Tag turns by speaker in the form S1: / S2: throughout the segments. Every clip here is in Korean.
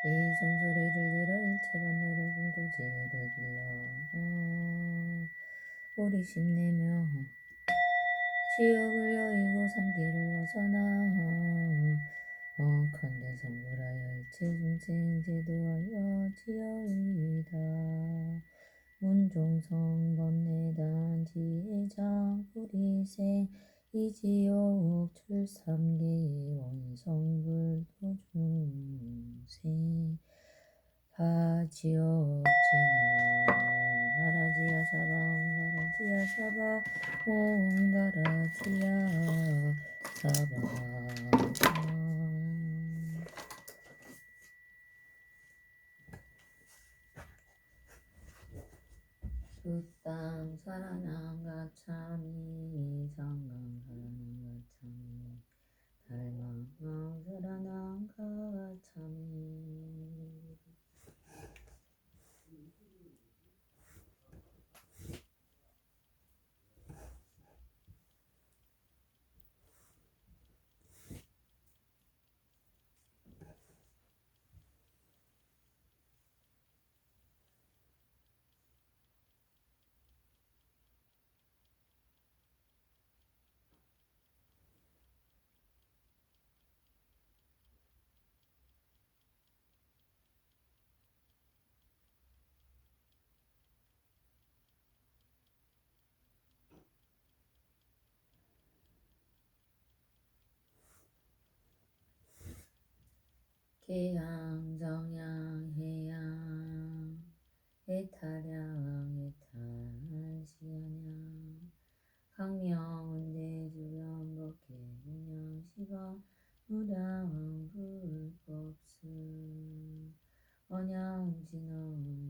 S1: 이 종소리를 들어 일체 번뇌로 궁고지를 길러 우리 심내며 지옥을 여의고 삼기를 벗어나 컨대 성불하여 일체 중생 제도하여 지어이다. 문종성 번뇌단 지장 불이생 이지옥 출삼계 원성불도중생 바지옥 진원 가라지야 사바 옹가라지야 사바 옹가라지야 사바 수땅 사라낭 가차미 상강 사라낭 가차미 달망 사라낭 가차미 계양 정양 해양 해탈양 해탈시연양 강명 운대 주변 법계 문양 시방 무량 불법수 언양 진언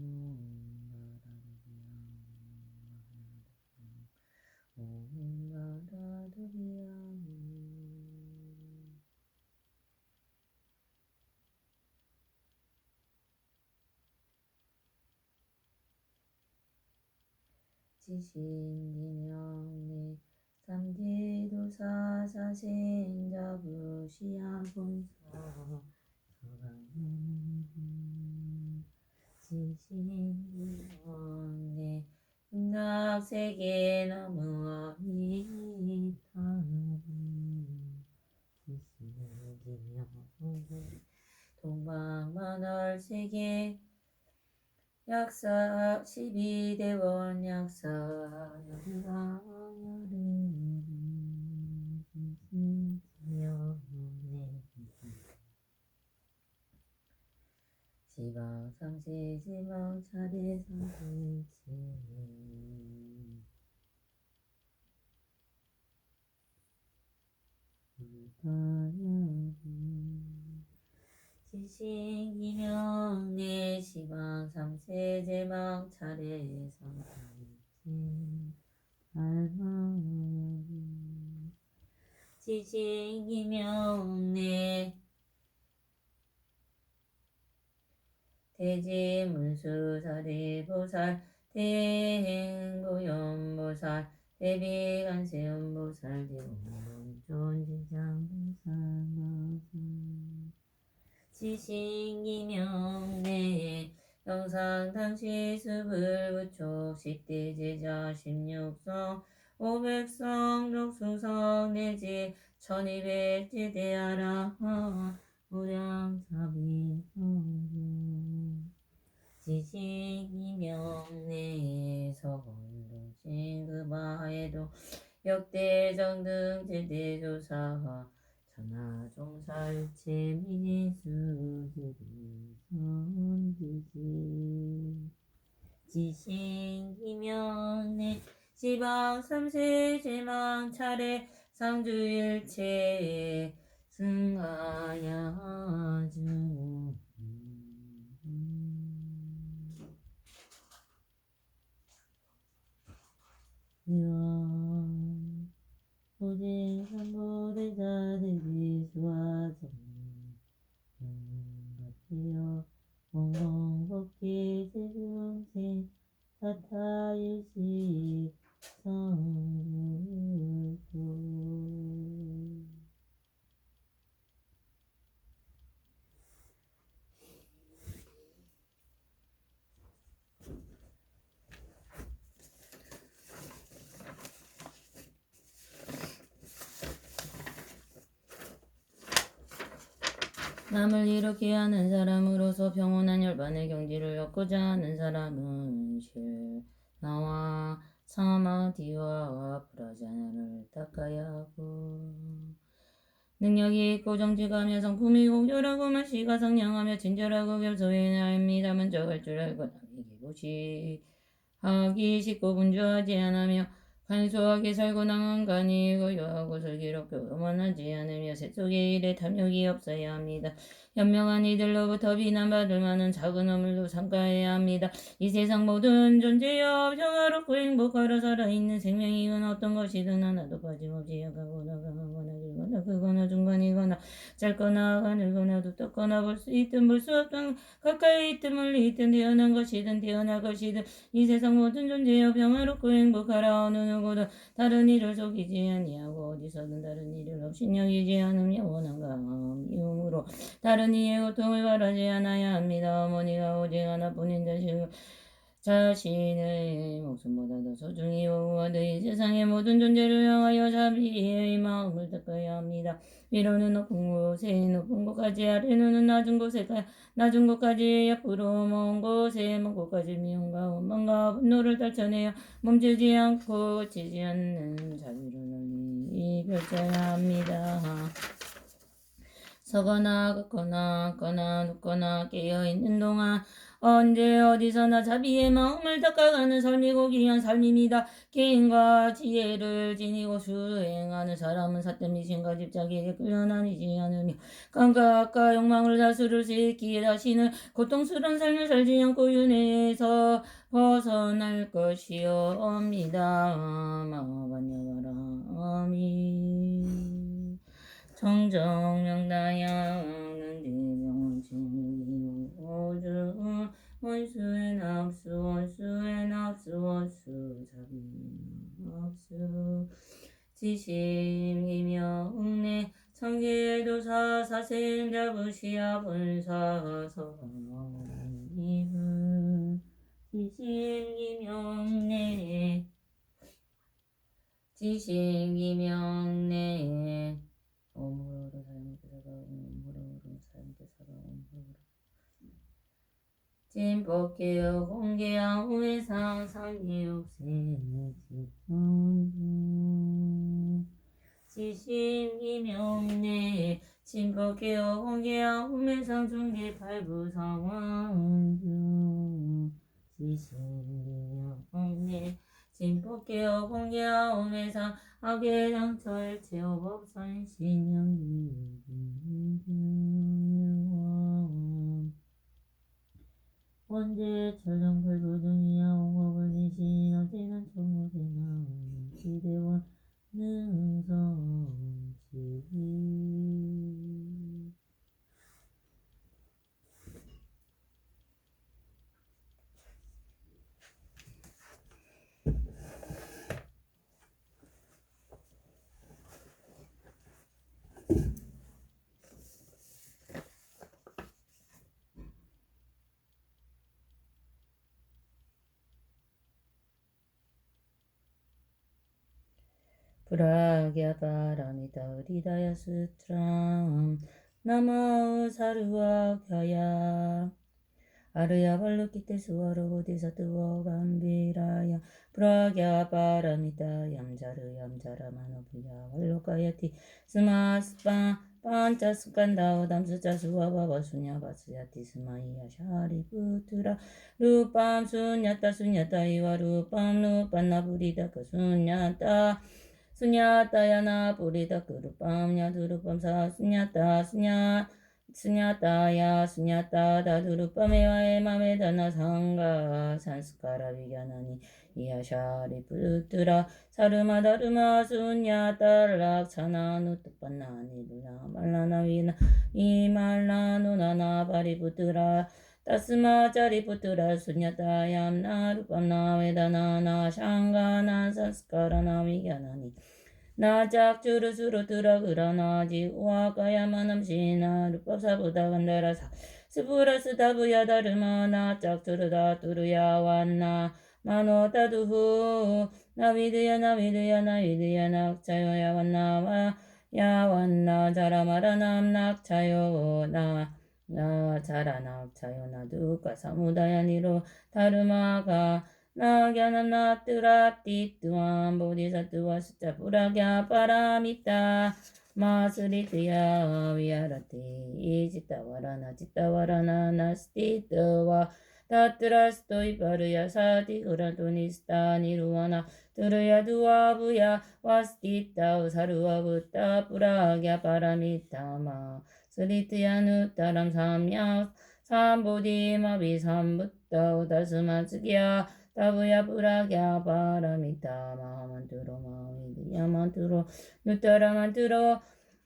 S1: 옴가라도비양 지신기명내 삼계도사 사생자부시야 본사 지신기명내 음락세계 너무아미타 지신기명내 동방만월세계 약사 12대원 약사 열왕열은 지신기명내 지방 삼세 지방 차례 삼세체 지신기명내 지방 삼세 제망 차례 삼세체 알망 지신기명내 대지문수사리보살 대행고연보살 대비간세음보살 대원본존지장보살 지신기명내 영상당시 수불구촉 십대제자 16성 500성 족수성 내지 1200제대하라 무량사비성주 지신기명내 서원동신급하에도 역대정등 제대조사 천하종살체 미니수제리선지지 지신기명내 지방 삼세 제망 차례 상주일체 승하야주 이왕 보진삼보대자들이 수화정 같으여 원공복기 제중생 사타일시 성불도 남을 이롭게 하는 사람으로서 평온한 혈반의 경지를 얻고자 하는 사람은 나와 사마디와 브라자나를 닦아야 하고 능력이 있고 정직하며 성품이 공정하고 맛이가 상냥하며 친절하고 겸손해야 합니다. 먼저 갈 줄 알고 남에게 보시하기 쉽고 분주하지 않으며 간소하게 살고 낭만간이 고요하고 슬기롭고 오만하지 않으며 세속의 일에 탐욕이 없어야 합니다. 현명한 이들로부터 비난받을 만한 작은 허물도 삼가해야 합니다. 이 세상 모든 존재여 평화롭고 행복하러 살아있는 생명이건 어떤 것이든 하나도 빠짐없이 약하거나 강하거나 길거나 크거나 중간이거나 짧거나 가늘거나 두텁거나 볼 수 있든 볼 수 없든 가까이 있든 멀리 있든 태어난 것이든 태어날 것이든 이 세상 모든 존재여 평화롭고 행복하라. 어느 누구도 다른 이를 속이지 아니하고 어디서든 다른 이를 업신여기지 않으며 원한과 미움으로 다른 이의 고통을 바라지 않아야 합니다. 어머니가 오직 하나뿐인 자신의 목숨보다 더 소중히 여호와도 이 세상의 모든 존재를 향하여 자비의 마음을 닦아야 합니다. 위로는 높은 곳까지 아래는 낮은 곳까지 옆으로 먼 곳까지 미움과 원망과 분노를 떨쳐내어 멈추지 않고 지지 않는 자비를 널리 펼쳐야 합니다. 서거나 걷거나 앉거나 눕거나 깨어있는 동안 언제 어디서나 자비의 마음을 닦아가는 삶이 고귀한 삶입니다. 개인과 지혜를 지니고 수행하는 사람은 사태 미신과 집착에게 끌려다니지 않으며 감각과 욕망을 다스릴 수 있기에 다시는 고통스러운 삶을 살지 않고 윤회에서 벗어날 것이옵니다. 마반야가라 아미 정정명다양은 대명진 오주 원수의 납수 자비납수 지심이명내 청계도사 사생자부시야 분사서이분 지심이명내 오므로로 사용되다가 오므로로 사용되다가 오므로로 진법계요 공개야 우회상 상기욕세 지심이명내 진법계요 공개야 우회상 중계 팔부상황주 지심이명내 진법계요 공개야 우회상 악외장철 제호법선 신영기 원제 철정불도중이야 옹호불 지신 어제는 총무대나 기대원 능성지 브라갸바라미다 리다야 수트람 나마우 사르와 갸야 아르야 발루키테 수와로보디사 뜨워 감비라야 브라갸바라미다 얌자르 마노비야 발루카야티 스마스파 판차스칸다오 담수자수와바바 수냐바스야티 스마이야 샤리푸트라 루밤 수냐타 이와 루밤 루빤나부리다 그 수냐타야나 부리다 그루밤 야두루밤 사 수냐타야 수냐타다 두루밤에와에 맘에다나 상가 산스카라 비갸나니 이야샤리 부트라 사르마다르마 수냐타락 차나누 뜻반나니 누나 말라나위나 이말라누나나 바리부트라 따스마 짜리부트라 수냐타얌나 루밤나 웨다나나 샹가나 산스카라나 위갸나니 나짝주르수로 드라그라나지 우아가야마남시나 루법사보다 간다라사 스부라스 다부야 다르마 나짝주르다 두루야 완나 마노다두후 나위드야 낙자요야 완나와 야완나 자라마라남 낙차요나 나 자라낙차요나 두카 사무다야니로 다르마가 나갸나나 뜨라띠뚜암 보디사뚜와 스자 뿌라갸 파라미타 마스리트야 위아라티 이지타와라나 지타와라나 나스티트와 타트라스토 이파르야 사디 그라토니스타 니루와나 트르야 두아부야 와스티타 사루아부타 뿌라갸 파라미타마 스리트야 누타람 삼야 삼보디마비 삼부타 다스마츠기야 타부야 뿌라갸 파라미타 마만투로 마위디야 만투로 누타라 만투로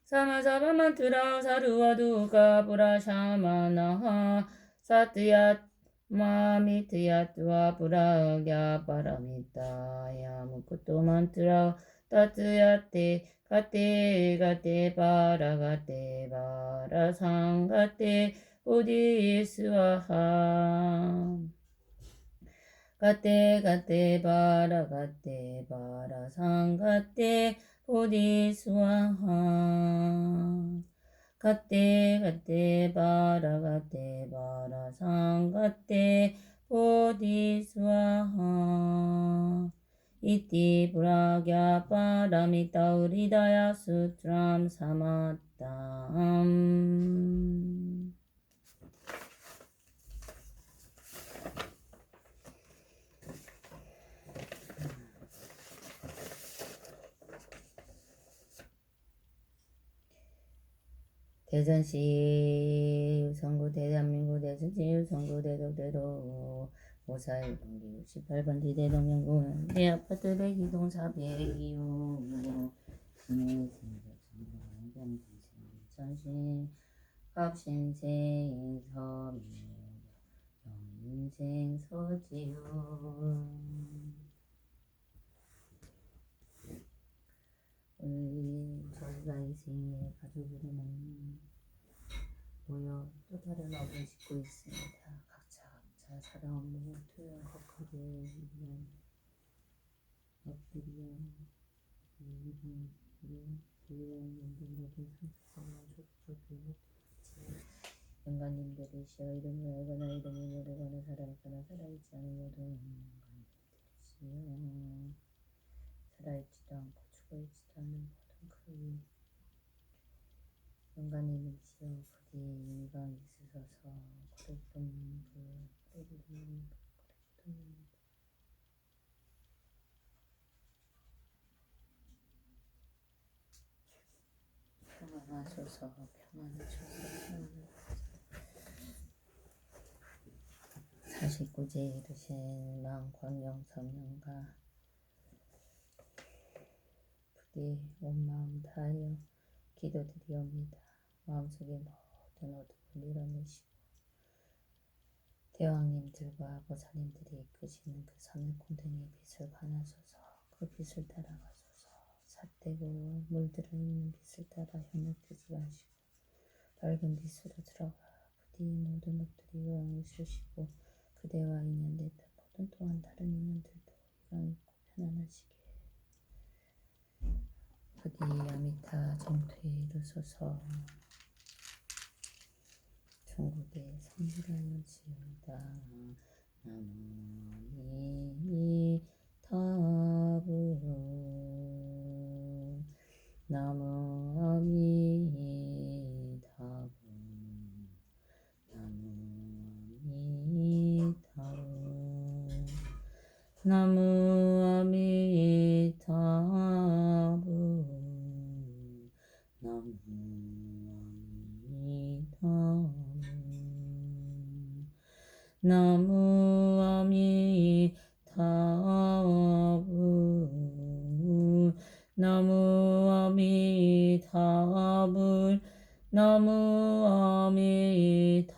S1: 사마사바 만투라 사루와 두가 뿌라샤마나하 사트야 마미트야트와 뿌라갸 파라미타야 무쿠토 만투라 따트야테 가테 가테 바라가테 바라상가테 보디스와하 가테 가테 바라가테 바라상가테 보디스와하 가테 가테 바라가테 바라상가테 보디스와하 이티 브라갸 파라미타 우리다야 수트람 사마땀 대전시 유성구 대한민국 대전시 유성구 대덕대로 5410기 68번 디대동명군 대아파트 102동 402호 전신 갑신생 서민영 영인생 서지훈 오늘 저희가 이 생에 가족으로 모여 또 다른 업을 짓고 있습니다. 각자 사랑 없는 토요일 헛하게 위한 업들이요. 이런 연금들이 상상하고 적극적으로 영가님들이시여 이름을 알거나 이름을 모르거나 살아있거나 살아있지 않은 모든 영가님들이시여 살아있지도 않고 죽어있지도 않은 모든 그 영가님이시여 부디 인강 있으셔서 고래부는 고래부는 평안하소서 평안하소서 49제 이르신 망광영성령과 부디 온 마음 다하여 기도드리옵니다. 마음속에 모든 어둠을 밀어내시고 대왕님들과 보살님들이 이끄시는 그 삼일공댕이의 빛을 가나소서. 그 빛을 따라가소서. 삿대고 물들어 있는 빛을 따라 현혹되지 마시고 밝은 빛으로 들어가 부디 모든 것들이 요양을 주시고 그대와 인연됐던 모든 또한 다른 인연들도 요양 있고 편안하시게 부디 아미타 정토에 이르소서. 천국에 성불하여 지으다. 나무 아미타불 나무 아미타불 나무 아미타불 나무 아미타불 나무 아미타불 나무 아미타불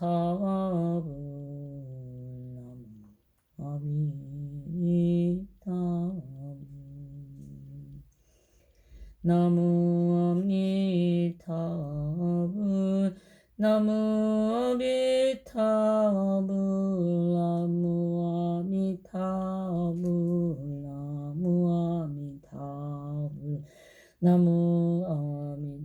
S1: 나무 아미타불 나무 아미타불 나무 아미타불 나무 아미타불 나무 아미타불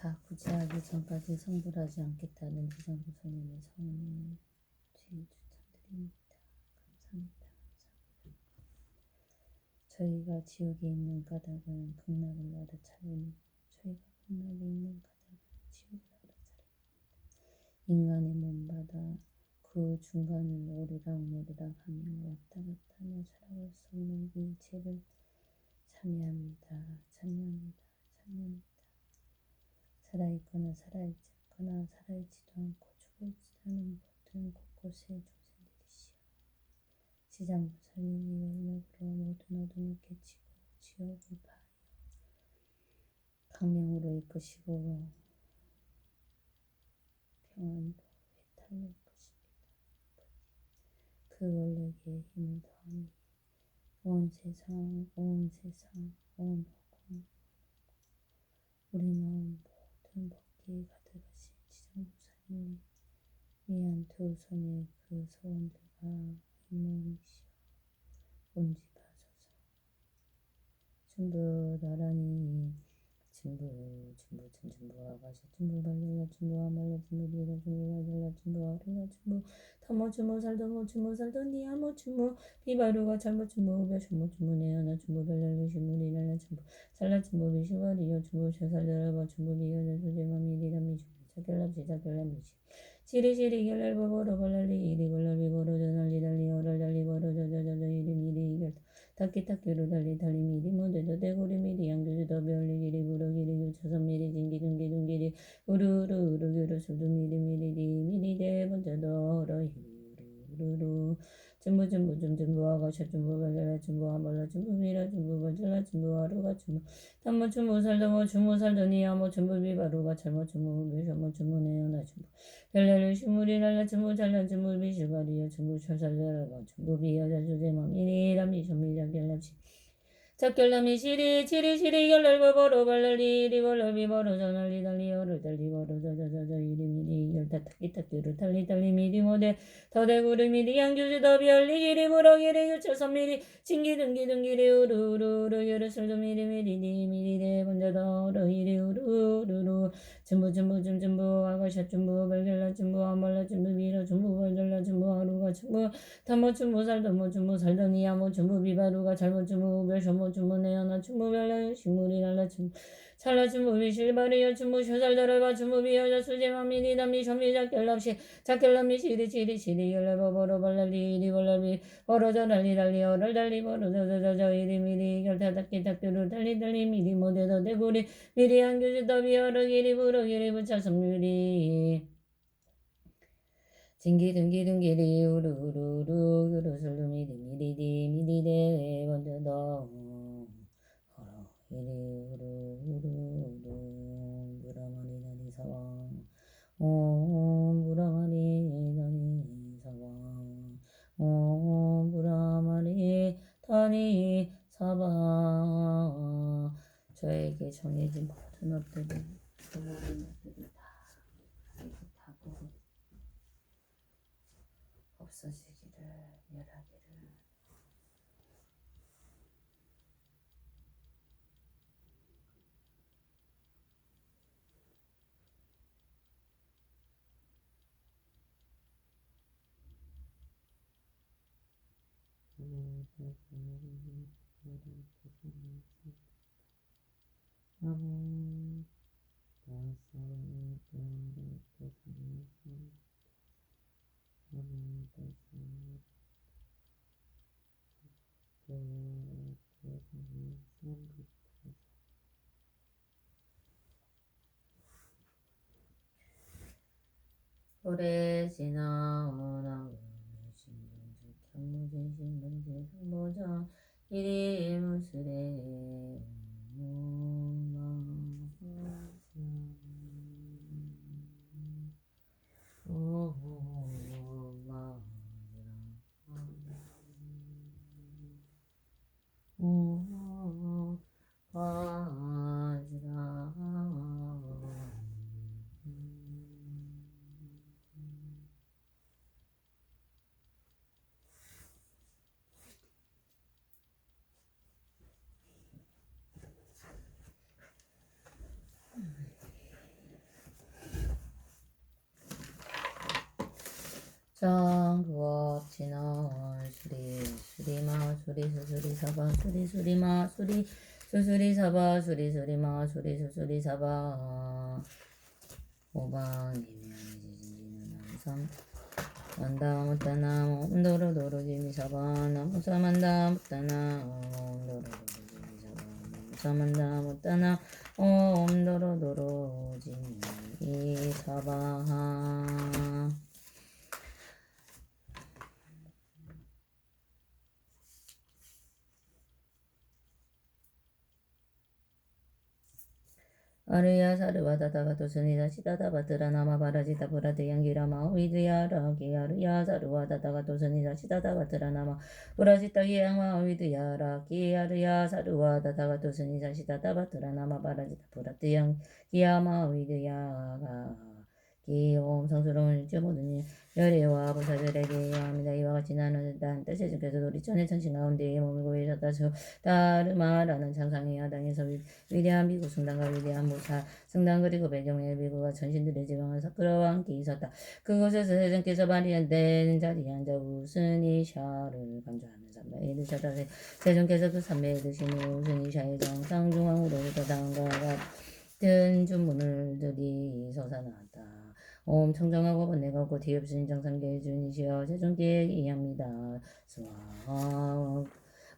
S1: 다 구제하기 전까지 성불하지 않겠다는 지상구 선임의 성원을 주의 추천드립니다. 감사합니다. 저희가 지옥에 있는 까닭은 극락을 알아차리니 저희가 극락에 있는 까닭은 지옥을 알아차리니 인간의 몸마다 그 중간을 오르락내리락 하며 왔다 갔다 하며 살아갈 수 없는 이 죄를 참여합니다. 살아있거나 살아있지 않거나 살아있지도 않고 죽어있지도 않은 모든 곳곳의 중생들이시여 지장부 살림이 열목으로 모든 어둠을 깨치고 지옥을 파하여 강명으로 이끄시고 평안으로 회탈로 이끄십니다. 그 원력의 힘을 더하니 온 세상, 온 허공, 우리 마음 모든 법기에 가득하신 지장보살님이 위안 두 손에 그 소원들과 임몽이시여 온집하소서. 중부 나란히 중부 아가샤 중부 발랄라 중부 아말라 중부 비라 중부 발랄라 중부 아르라 중부 타모 중부 살도 니아모 중부 비바루가 잘못 중부 우벼 중부 네아나 중부 발랄라 중부 리랄라 중부 살라 중부 비슈바리요 중부 셔살라바 중부 비여자 주제마미 리라미 중부 자결람시 시리시리 결랄보보로 발랄리 이리 골랄비 보로저 날리달리 어랄 달리 보로저 이리 이결 타키타키로 달리 미리 모데도 대고리 미리 양주주 더별리 기리 부러기리 유차선 미리 진기둥기둥기리 우르르 수두 미리 대본자도 어러히 우르르 중부 아가샤 중부 발랄라 중부 아말라 중부 미라 중부 발랄라 중부 아루가 중부 탐모 중부 살도 니아모 중부 비바루가 잘못 중부 미셔모 중부 네오나 중부 별날을 시무리랄라 중부 잘난 중부 비슈바리여 중부 철살려라가 중부 비여자 주제마 미리람이 쇼미자 결람시 작결람이 시리 결날버버로 발랄리 리벌러비 버로저 날리 달리 어를 달리 버로저 이리 미리 열다 타키타키로 달리 미리 모데 더대구르 미리 양주주 더비얼리 기리 부러기리 유쳐선 미리 징기둥기둥기리 우르르 여르술도 미리 대본자더 어러이리 우르르 중부 아가샤 중부 발결라 중부 아말라 중부 미러 중부 발결라 중부 아루가 중부 타모 중부 살도 니아모 중부 비바루가 잘못 중부 별셔모 중부 네아나 중부 별라 식물이 날라 중부 찰라 중부 비실바리여 중부 셔살더라바 중부 비여자 수제마미 니다미 쇼미자 결람시 시리 열라버버로 발랄리 이리 벌라비 버러져 달리 어럴 달리 버러져 이리 미리 결타닥기닥기로 달리 미리 모데도 대구리 미리 한교주 더비 어러기리 부러기리 부차선 미리 징기둥기리 우르르 그르슬루 미리 대본자도 이리 우르르 무라마리 다니 사왕 옴 무라마리 다니 사왕 옴 무라마리 다니 사왕 저에게 정해진 모든 업들이 다 없어지기를 멸하기를 오래 지나오나 신분지 경무진 신분지 상보자 이리 무스레 상구업 진월 수리 수리마 수리 수수리 사바 수리 수리마 수리 수수리 사바 수리 수리마 수리 수수리 사바 5번이면 지진지는 항상 만다 못다나 옴도로도로 지미사바 나무사 만다 못다나 옴도로도로 지미사바 나무사 만다 못다나 옴도로도로 지미사바 아르야 사르와다다가 도스니다 시다다바드라 나마바라지다 브라드양기라 마오이드야 라기 아르야 사르와다다가 도스니다 시다다바드라 나마 브라지다기양 마오이드야 라기 아르야 사르와다다가 도스니다 시다다바드라 나마바라지다 브라드양기야 마오이드야 기옴 성스러운 일주 모든 열애와 보살들에게 합니다. 이와 같이 나는 뜻의 주께서 우리 천의 천신 가운데에 머물고 계셨다. 다르마라는 장상의 야당에서 위대한 미국 승당과 위대한 무사 승당 그리고 배경의 미국과 천신들의 지방에서 끌어와 함께 있었다. 그곳에서 세전께서 발휘된 자리에 앉아 우스니샤를 강조하는 삼매에 드셨다. 세전께서 그 삼매에 드시니 우스니샤의 정상 중앙으로부터 다음과 같은 주문을 들이 솟아나왔다. 옴 청정하고 번뇌가 없고 뒤없으신 정상계의 주인이시여 세존계에 기합니다. 스와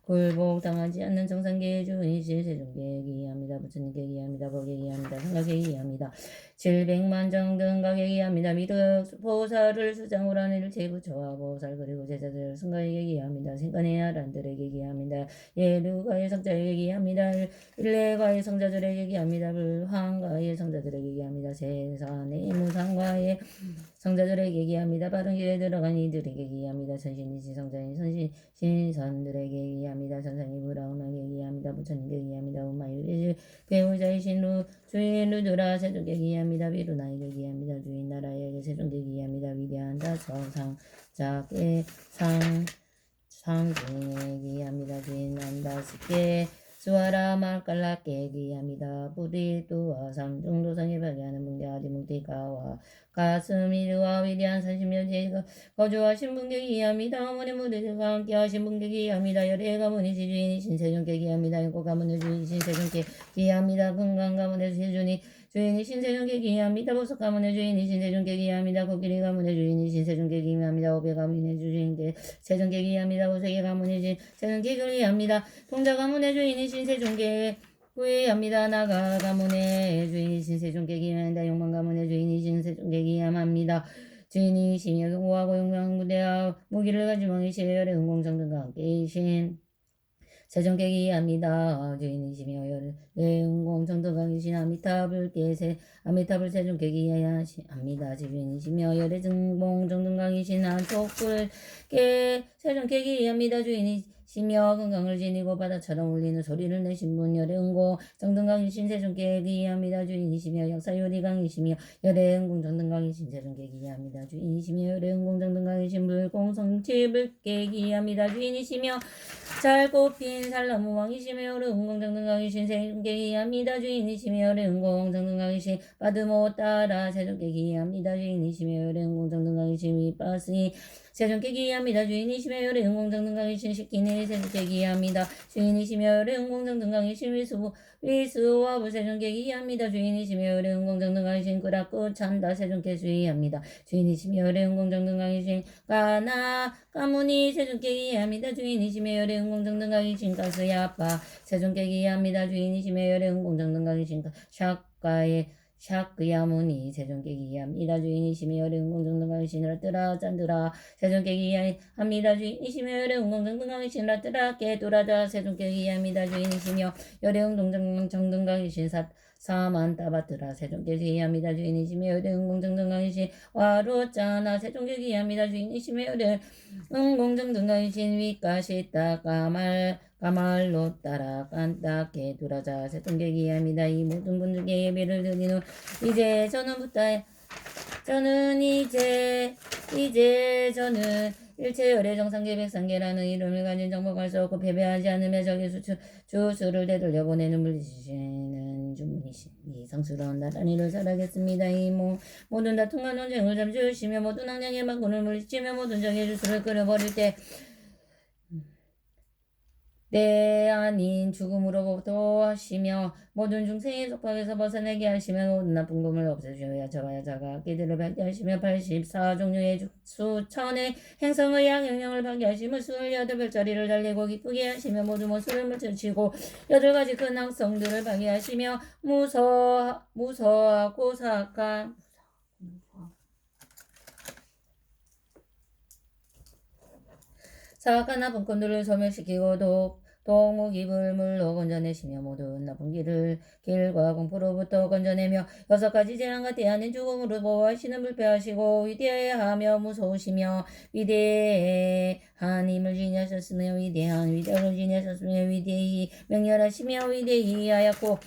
S1: 굴복 당하지 않는 정상계의 주인이시 세존계에 기합니다. 부처님께 기합니다. 법에 기합니다. 생각에 기합니다. 700만 정등각에 기합니다. 미륵 보살을 수장으로 한 일체 부처와 보살 그리고 제자들 승가에게 기합니다. 생간의 아란들에게 기합니다. 예루가의 성자에게 기합니다. 일레가의 성자들에게 기합니다. 불황가의 성자들에게 기합니다. 세산의 무상가의 성자들에게 기합니다. 바른 길에 들어간 이들에게 기합니다. 천신이신 성자인 선신선들에게 기합니다. 천상의 브라움에게 기합니다. 부처님께 기합니다. 우마유리 배우자이신 주인 루드라 세종께 기합니다. 비루나에게 기합니다. 주인 나라에게 세종께 기합니다. 위대한 다성상자께 상주인에게 기합니다. 주인 난다스께 수아라 말깔라께 기합니다. 부디뚜와 삼중도성에 발견하는 문제아디 묵티가와 가스미르와 위대한 산신묘지가 거주하신 분께 기합니다. 어머니 무대가 함께하신 분께 기합니다. 열애 가문의 지주인이신 세존께 기합니다. 인고 가문의 주인이신 세존께 기합니다. 건강 가문의 주인이신 세존께 기합니다. 보석 가문의 주인이신 세존께 기합니다. 코끼리 가문의 주인이신 세존께 기합니다. 오배 가문의 주인께 세존께 기합니다. 오세계 가문의 주인 세존께 기합니다. 동자 가문의 주인이신 세존께 구의합니다. 나가 가문의 주인이신 세존께 기합니다. 용만 가문의 주인이신 세존께 기합니다. 주인이시며 경고하고 용명무대하 무기를 가지고 왕이시여 열의 은공정등과 함께이신 세존께 기합니다. 주인이시며 열의 은공정등과 계신 아미타불 세존께 기합니다. 주인이시며 열의 은공정등과 계신 안촉불께 세존께 기합니다. 주인이시며 건강을 지니고 바다처럼 울리는 소리를 내신 분 열의 은공 정등강이신 세존께 기합니다. 주인이시며 역사요리 강이시며 열의 은공 정등강이신 세존께 기합니다. 주인이시며 열의 은공 정등강이신 불공성치불께 기합니다. 주인이시며 잘 꽃핀 살나무 왕이시며 열의 은공 정등강이신 세존께 기합니다. 주인이시며 열의 은공 정등강이신 바드모 따라 세존께 기합니다. 주인이시며 열의 은공 정등강이신 위빠스니 세존께 기합니다. 주인이시며 열의 은공정등강이신 식기니 세존께 기합니다. 주인이시며 열의 은공정등강이신 위수와부 세존께 기합니다. 주인이시며 열의 은공정등강이신 꾸라꾸 찬다 세존께 주의합니다. 주인이시며 열의 은공정등강이신 까나 까무니 세존께 기합니다. 주인이시며 열의 은공정등강이신 가스야빠 세존께 기합니다. 주인이시며 열의 은공정등강이신 샤까의 샤크야무니 세존께 기합니다. 주인이시며 열의 은공정등강이신 라뜨라 짠드라 세존께 기합니다. 주인이시며 열의 은공정등강이신 라뜨라 깨도라자 세존께 기합니다. 주인이시며 열의 은공정등강이신 사만따바트라 세존께 기합니다. 주인이시며 열의 은공정등강이신 와로짜나 세존께 기합니다. 주인이시며 열의 은공정등강이신 위까시따 까말로 따라 깐따게 두라자 세존께 기합니다. 이 모든 분들께 예배를 드리는 이제 저는 일체열의 정상계 백상계라는 이름을 가진 정복할 수 없고 패배하지 않으며 적의 주수를 되돌려 보내는 물리시는 주문이시니 성스러운 나란히를 살아겠습니다. 이모 모든 다툼과 논쟁을 잠재우시며 모든 악량의 망군을 물리치며 모든 적의 주수를 끌어버릴 때 내 아닌 죽음으로부터 하시며 모든 중생의 속박에서 벗어나게 하시며 모든 나쁜 꿈을 없애주셔야 저와 자가 악기들을 밝게 하시며 84종류의 수천의 행성의 양영영을 밝게 하시며 28별자리를 달리고 기쁘게 하시며 모든 모습을 물리치고 8가지 큰 악성들을 밝게 하시며 무서하고 사악한 사악한 나쁜 꾼들을 소멸시키고 동옥이 불물로 건져내시며 모든 나쁜 길과 공포로부터 건져내며 6가지 재앙과 대안인 죽음으로 보호하시는 불패하시고 위대하며 무서우시며 위대한 힘을 지니하셨으며 위대한 위력을 지니하셨으며 위대히 맹렬하시며 위대히 하얗고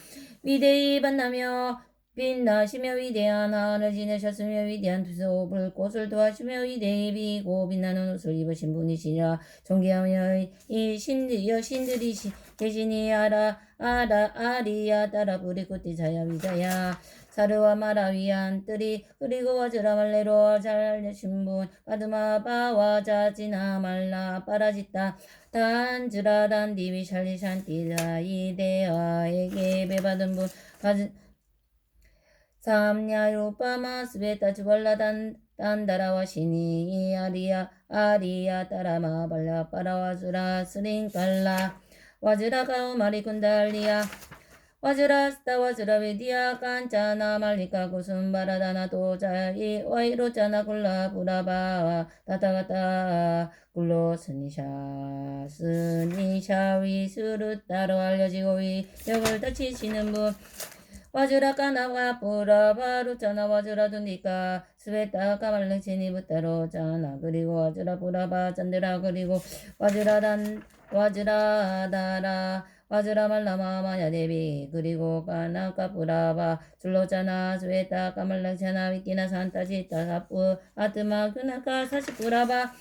S1: 위대히 빛나며 빛나시며 위대한 하늘을 지내셨으며 위대한 두서 불꽃을 도하시며 위대히 비고 빛나는 옷을 입으신 분이시라. 존귀하며 이 신들이 계시니 아리야 따라 부리꾸띠 자야 위자야 사르와 마라 위안 뜨리 그리고 와즈라 말레로 잘내신 분 바드마바와 자지나 말라 빠라지따 단즈라 단디비 샬리샨띠라 이데아에게 배받은 분 삼야요빠마 스베타 주발라 단다라와 시니 아리야 따라마 발라 빠라와즈라 스링깔라 와즈라 가우마리 군달리야 와즈라 스타 와즈라 베디야 깐짜나 말리카 구순바라다나 도자이 와이로짜나 굴라 부라바 다타가타 굴로 스니샤 위수루 따로 알려지고 위력을 다치시는 분 와즈라 까나와 뿌라바루 짜나 와즈라 두니까 스베타 까말랭치니 부타로 짜나 그리고 와즈라 뿌라바 짠드라 그리고 와즈라 다라 와즈라 말라마 마야데비 그리고 까나까 뿌라바 줄로짜나 스베타 까말랭차나 위키나 산타지타 사뿌 아트마 그나까 사시 뿌라바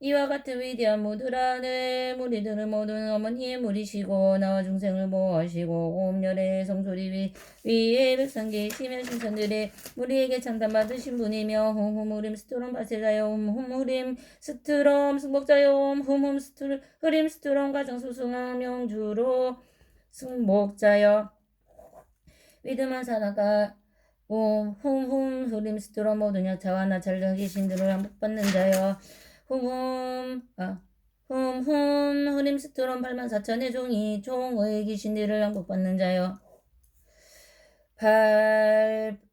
S1: 이와 같은 위대한 모두라 내 무리들은 모든 어머니의 무리시고 나와 중생을 보호하시고 옴열의 성소리 위에 백성계시며 신선들의 무리에게 참담받으신 분이며 홈후무림 스트롬 바세자요 홈후무림 스트롬 승복자요 홈흠 흐림 스트롬 가정수승함 영주로 승복자여 위드만 사나가 홈 흐림 스트롬 모든 약자와 나찰정 계신들을 항복받는 자여 흐림 스트롬 84,000의 종의 귀신들을 항복받는 자여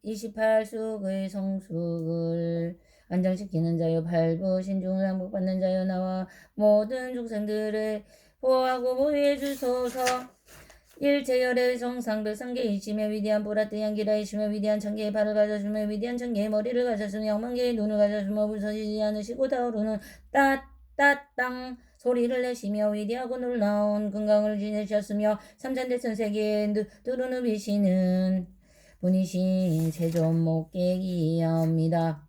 S1: 28숙의 성숙을 안정시키는 자여 8부 신중을 항복받는 자여 나와 모든 중생들을 보호하고 보호해 주소서 일체열의 정상들 상계이시며 위대한 보라뜨한 기라이시며 위대한 천개의 발을 가져주며 위대한 천개의 머리를 가져주며 영만개의 눈을 가져주며 불서지지 않으시고 타오르는 땅 소리를 내시며 위대하고 놀라운 건강을 지내셨으며 삼천대천 세계에 두루누비시는 분이신 세존목객이옵니다.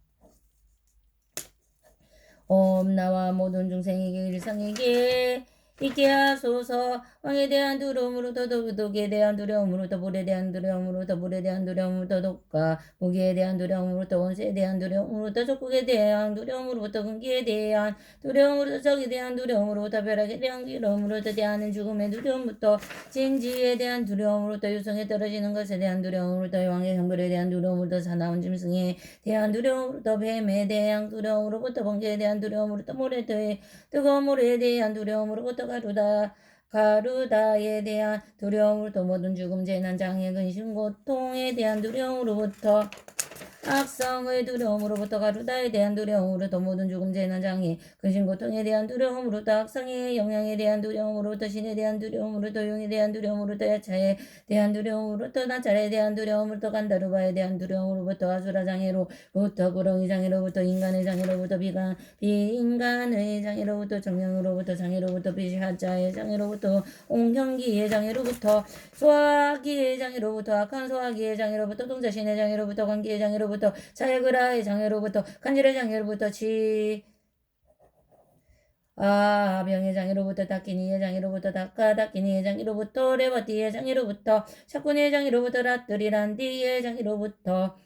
S1: 나와 모든 중생에게 일상에게 있게 하소서. 왕에 대한 두려움으로부터 독에 대한 두려움으로부터 불에 대한 두려움으로부터 불에 대한 두려움으로부터 독과 무기에 대한 두려움으로부터 원수에 대한 두려움으로부터 적국에 대한 두려움으로부터 근기에 대한 두려움으로부터 적에 대한 두려움으로부터 벼락에 대한 기름으로부터 대하는 죽음의 두려움부터 진지에 대한 두려움으로부터 유성에 떨어지는 것에 대한 두려움으로부터 왕의 형벌에 대한 두려움으로부터 사나운 짐승에 대한 두려움으로부터 뱀에 대한 두려움으로부터 번개에 대한 두려움으로부터 뜨거운 모래에 대한 두려움으로부터 가루다에 대한 두려움으로부터 모든 죽음 재난 장애 근심 고통에 대한 두려움으로부터 악성의 두려움으로부터 가루다에 대한 두려움으로부터 모든 죽음 재난 장애 근심 고통에 대한 두려움으로부터 악성의 영향에 대한 두려움으로부터 신에 대한 두려움으로부터 용에 대한 두려움으로부터 야차에 대한 두려움으로부터 나찰에 대한 두려움으로부터 간다루바에 대한 두려움으로부터 아수라 장애로부터 구렁이 장애로부터 인간의 장애로부터 비인간의 장애로부터 정령으로부터 장애로부터 비시하자의 장애로부터 옹형기의 장애로부터 소화기의 장애로부터 악한 소화기의 장애로부터 동자신의 장애로부터 관계의 장애로부터 장애로부터 자야그라의 장애로부터 간질의 장애로부터 병의 장애로부터 다키니의 장애로부터 다키니의 장애로부터 레바티의 장애로부터 샤쿠니의 장애로부터 라뜨리란디의 장애로부터